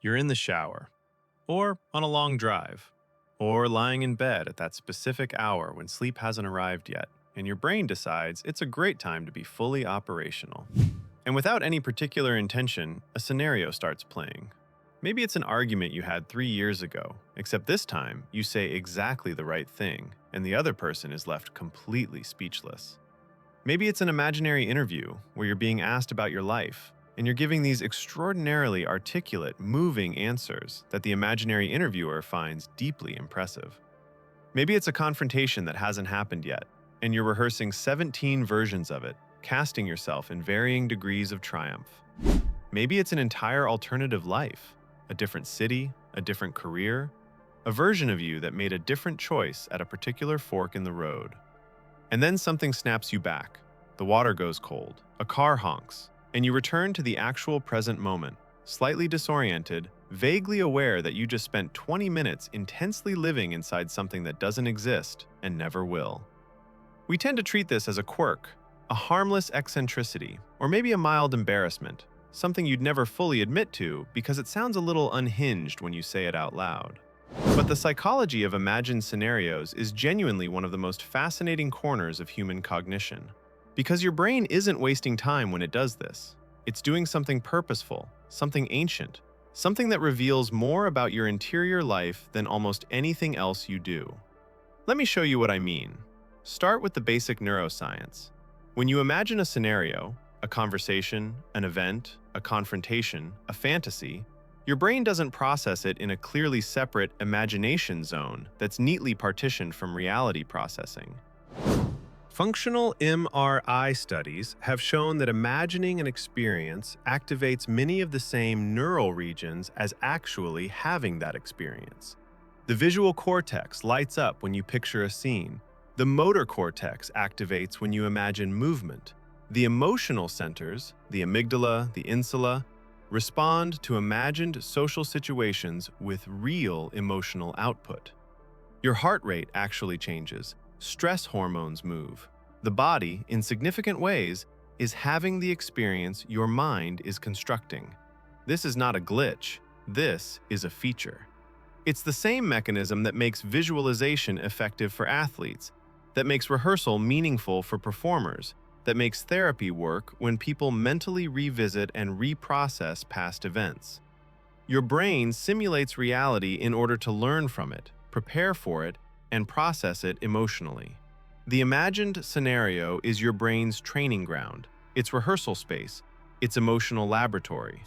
You're in the shower, or on a long drive, or lying in bed at that specific hour when sleep hasn't arrived yet, and your brain decides it's a great time to be fully operational. And without any particular intention, a scenario starts playing. Maybe it's an argument you had 3 years ago, except this time you say exactly the right thing, and the other person is left completely speechless. Maybe it's an imaginary interview where you're being asked about your life, and you're giving these extraordinarily articulate, moving answers that the imaginary interviewer finds deeply impressive. Maybe it's a confrontation that hasn't happened yet, and you're rehearsing 17 versions of it, casting yourself in varying degrees of triumph. Maybe it's an entire alternative life, a different city, a different career, a version of you that made a different choice at a particular fork in the road. And then something snaps you back. The water goes cold, a car honks, and you return to the actual present moment, slightly disoriented, vaguely aware that you just spent 20 minutes intensely living inside something that doesn't exist and never will. We tend to treat this as a quirk, a harmless eccentricity, or maybe a mild embarrassment, something you'd never fully admit to because it sounds a little unhinged when you say it out loud. But the psychology of imagined scenarios is genuinely one of the most fascinating corners of human cognition. Because your brain isn't wasting time when it does this. It's doing something purposeful, something ancient, something that reveals more about your interior life than almost anything else you do. Let me show you what I mean. Start with the basic neuroscience. When you imagine a scenario, a conversation, an event, a confrontation, a fantasy, your brain doesn't process it in a clearly separate imagination zone that's neatly partitioned from reality processing. Functional MRI studies have shown that imagining an experience activates many of the same neural regions as actually having that experience. The visual cortex lights up when you picture a scene. The motor cortex activates when you imagine movement. The emotional centers, the amygdala, the insula, respond to imagined social situations with real emotional output. Your heart rate actually changes. Stress hormones move. The body, in significant ways, is having the experience your mind is constructing. This is not a glitch. This is a feature. It's the same mechanism that makes visualization effective for athletes, that makes rehearsal meaningful for performers, that makes therapy work when people mentally revisit and reprocess past events. Your brain simulates reality in order to learn from it, prepare for it, and process it emotionally. The imagined scenario is your brain's training ground, its rehearsal space, its emotional laboratory.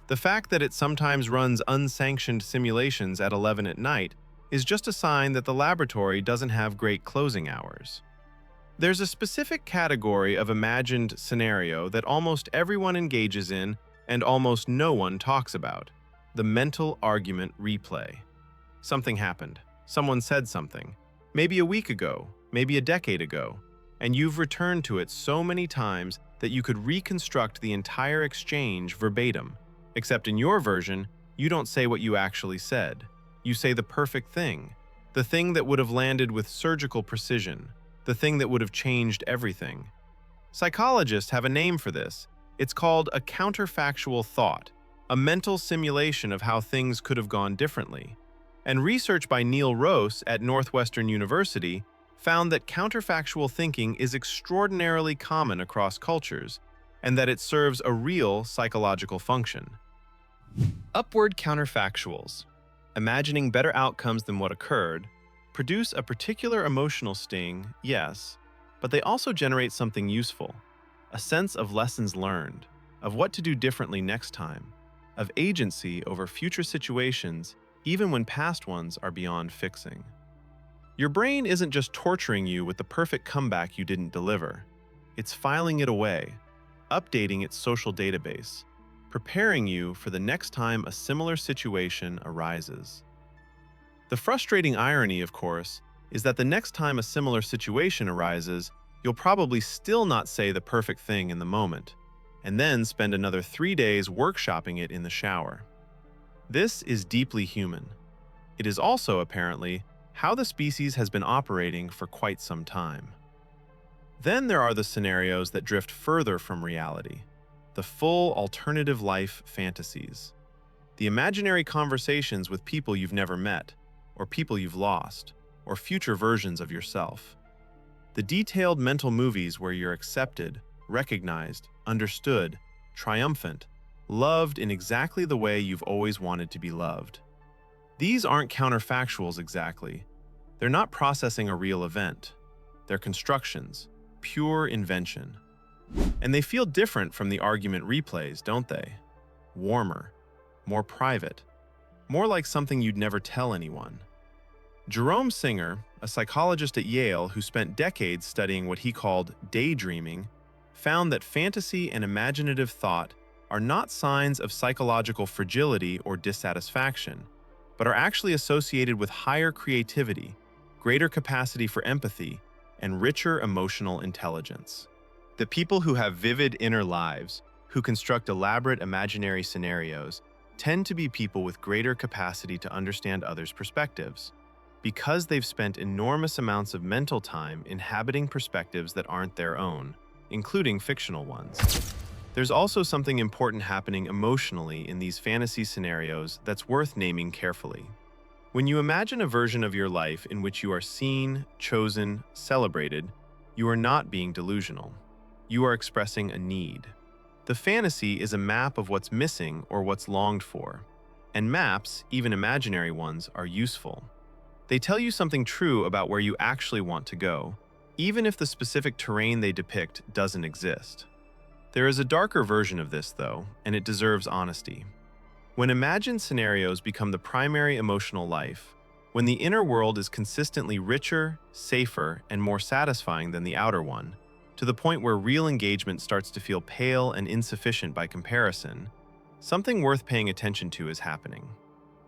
The fact that it sometimes runs unsanctioned simulations at 11 at night is just a sign that the laboratory doesn't have great closing hours. There's a specific category of imagined scenario that almost everyone engages in and almost no one talks about: the mental argument replay. Something happened. Someone said something. Maybe a week ago, maybe a decade ago, and you've returned to it so many times that you could reconstruct the entire exchange verbatim. Except in your version, you don't say what you actually said. You say the perfect thing, the thing that would have landed with surgical precision, the thing that would have changed everything. Psychologists have a name for this. It's called a counterfactual thought, a mental simulation of how things could have gone differently. And research by Neil Rose at Northwestern University found that counterfactual thinking is extraordinarily common across cultures, and that it serves a real psychological function. Upward counterfactuals, imagining better outcomes than what occurred, produce a particular emotional sting, yes, but they also generate something useful, a sense of lessons learned, of what to do differently next time, of agency over future situations, even when past ones are beyond fixing. Your brain isn't just torturing you with the perfect comeback you didn't deliver. It's filing it away, updating its social database, preparing you for the next time a similar situation arises. The frustrating irony, of course, is that the next time a similar situation arises, you'll probably still not say the perfect thing in the moment, and then spend another 3 days workshopping it in the shower. This is deeply human. It is also, apparently, how the species has been operating for quite some time. Then there are the scenarios that drift further from reality, the full alternative life fantasies. The imaginary conversations with people you've never met, or people you've lost, or future versions of yourself. The detailed mental movies where you're accepted, recognized, understood, triumphant, loved in exactly the way you've always wanted to be loved. These aren't counterfactuals exactly. They're not processing a real event. They're constructions, pure invention. And they feel different from the argument replays, don't they? Warmer, more private, more like something you'd never tell anyone. Jerome Singer, a psychologist at Yale who spent decades studying what he called daydreaming, found that fantasy and imaginative thought are not signs of psychological fragility or dissatisfaction, but are actually associated with higher creativity, greater capacity for empathy, and richer emotional intelligence. The people who have vivid inner lives, who construct elaborate imaginary scenarios, tend to be people with greater capacity to understand others' perspectives, because they've spent enormous amounts of mental time inhabiting perspectives that aren't their own, including fictional ones. There's also something important happening emotionally in these fantasy scenarios that's worth naming carefully. When you imagine a version of your life in which you are seen, chosen, celebrated, you are not being delusional. You are expressing a need. The fantasy is a map of what's missing or what's longed for. And maps, even imaginary ones, are useful. They tell you something true about where you actually want to go, even if the specific terrain they depict doesn't exist. There is a darker version of this, though, and it deserves honesty. When imagined scenarios become the primary emotional life, when the inner world is consistently richer, safer, and more satisfying than the outer one, to the point where real engagement starts to feel pale and insufficient by comparison, something worth paying attention to is happening.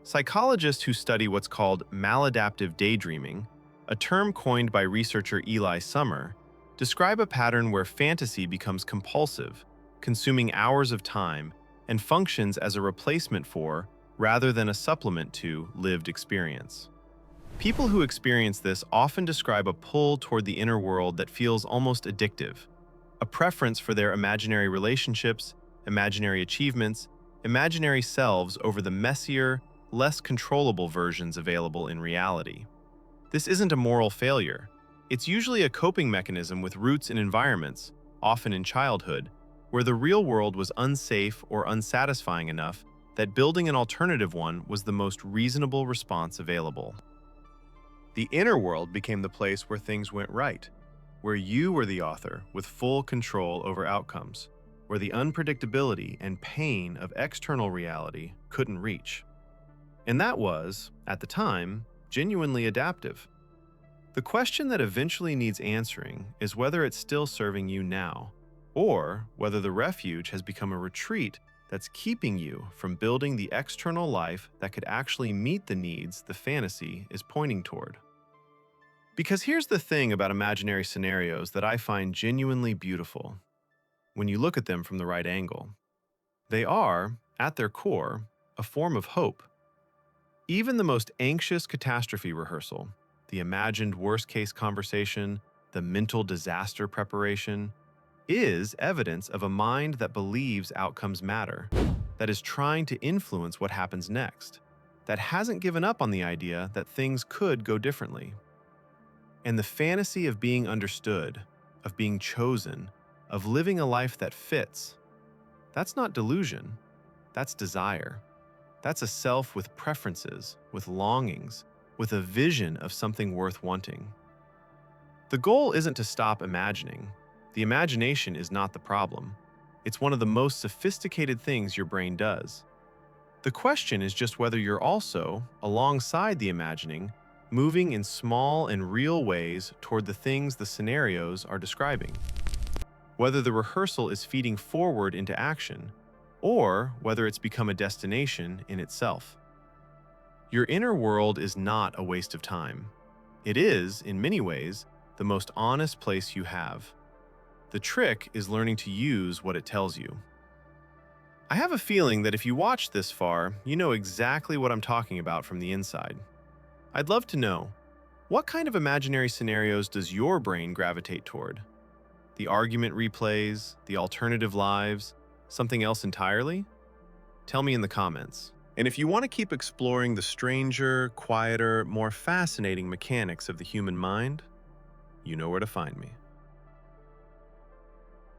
Psychologists who study what's called maladaptive daydreaming, a term coined by researcher Eli Summer, describe a pattern where fantasy becomes compulsive, consuming hours of time, and functions as a replacement for, rather than a supplement to, lived experience. People who experience this often describe a pull toward the inner world that feels almost addictive, a preference for their imaginary relationships, imaginary achievements, imaginary selves over the messier, less controllable versions available in reality. This isn't a moral failure. It's usually a coping mechanism with roots in environments, often in childhood, where the real world was unsafe or unsatisfying enough that building an alternative one was the most reasonable response available. The inner world became the place where things went right, where you were the author with full control over outcomes, where the unpredictability and pain of external reality couldn't reach. And that was, at the time, genuinely adaptive. The question that eventually needs answering is whether it's still serving you now, or whether the refuge has become a retreat that's keeping you from building the external life that could actually meet the needs the fantasy is pointing toward. Because here's the thing about imaginary scenarios that I find genuinely beautiful when you look at them from the right angle. They are, at their core, a form of hope. Even the most anxious catastrophe rehearsal, the imagined worst-case conversation, the mental disaster preparation, is evidence of a mind that believes outcomes matter, that is trying to influence what happens next, that hasn't given up on the idea that things could go differently. And the fantasy of being understood, of being chosen, of living a life that fits, that's not delusion, that's desire. That's a self with preferences, with longings, with a vision of something worth wanting. The goal isn't to stop imagining. The imagination is not the problem. It's one of the most sophisticated things your brain does. The question is just whether you're also, alongside the imagining, moving in small and real ways toward the things the scenarios are describing. Whether the rehearsal is feeding forward into action, or whether it's become a destination in itself. Your inner world is not a waste of time. It is, in many ways, the most honest place you have. The trick is learning to use what it tells you. I have a feeling that if you watched this far, you know exactly what I'm talking about from the inside. I'd love to know, what kind of imaginary scenarios does your brain gravitate toward? The argument replays, the alternative lives, something else entirely? Tell me in the comments. And if you want to keep exploring the stranger, quieter, more fascinating mechanics of the human mind, you know where to find me.